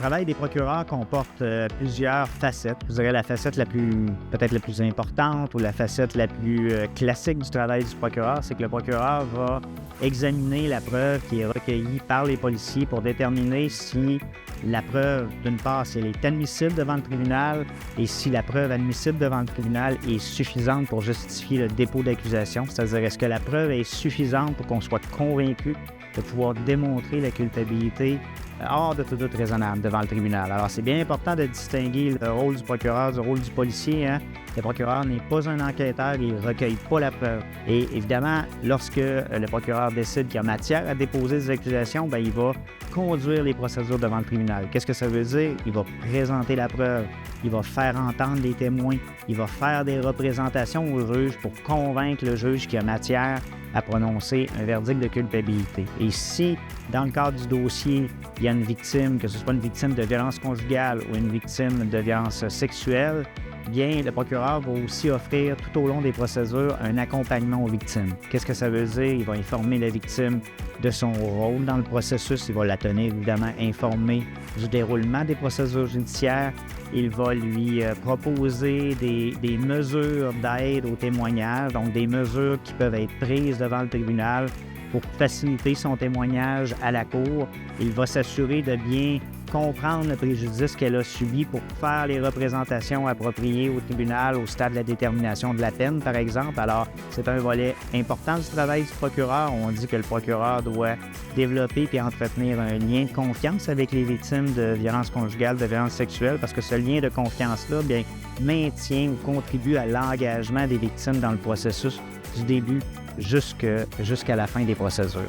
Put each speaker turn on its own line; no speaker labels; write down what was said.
travail des procureurs comporte plusieurs facettes. Je dirais la facette peut-être la plus importante ou la facette la plus classique du travail du procureur, c'est que le procureur va examiner la preuve qui est recueillie par les policiers pour déterminer si la preuve, d'une part, si elle est admissible devant le tribunal et si la preuve admissible devant le tribunal est suffisante pour justifier le dépôt d'accusation, c'est-à-dire est-ce que la preuve est suffisante pour qu'on soit convaincu de pouvoir démontrer la culpabilité hors de tout doute raisonnable devant le tribunal. Alors, c'est bien important de distinguer le rôle du procureur du rôle du policier. Le procureur n'est pas un enquêteur, il ne recueille pas la preuve. Et évidemment, lorsque le procureur décide qu'il y a matière à déposer des accusations, bien, il va conduire les procédures devant le tribunal. Qu'est-ce que ça veut dire? Il va présenter la preuve, il va faire entendre les témoins, il va faire des représentations au juge pour convaincre le juge qu'il y a matière à prononcer un verdict de culpabilité. Et si, dans le cadre du dossier, il y a une victime, que ce soit une victime de violence conjugale ou une victime de violence sexuelle, bien, le procureur va aussi offrir tout au long des procédures un accompagnement aux victimes. Qu'est-ce que ça veut dire? Il va informer la victime de son rôle dans le processus. Il va la tenir évidemment informée du déroulement des procédures judiciaires. Il va lui proposer des mesures d'aide au témoignage, donc des mesures qui peuvent être prises devant le tribunal pour faciliter son témoignage à la cour. Il va s'assurer de bien comprendre le préjudice qu'elle a subi pour faire les représentations appropriées au tribunal au stade de la détermination de la peine, par exemple. Alors, c'est un volet important du travail du procureur. On dit que le procureur doit développer et entretenir un lien de confiance avec les victimes de violences conjugales, de violences sexuelles, parce que ce lien de confiance-là, bien, maintient ou contribue à l'engagement des victimes dans le processus du début jusqu'à la fin des procédures.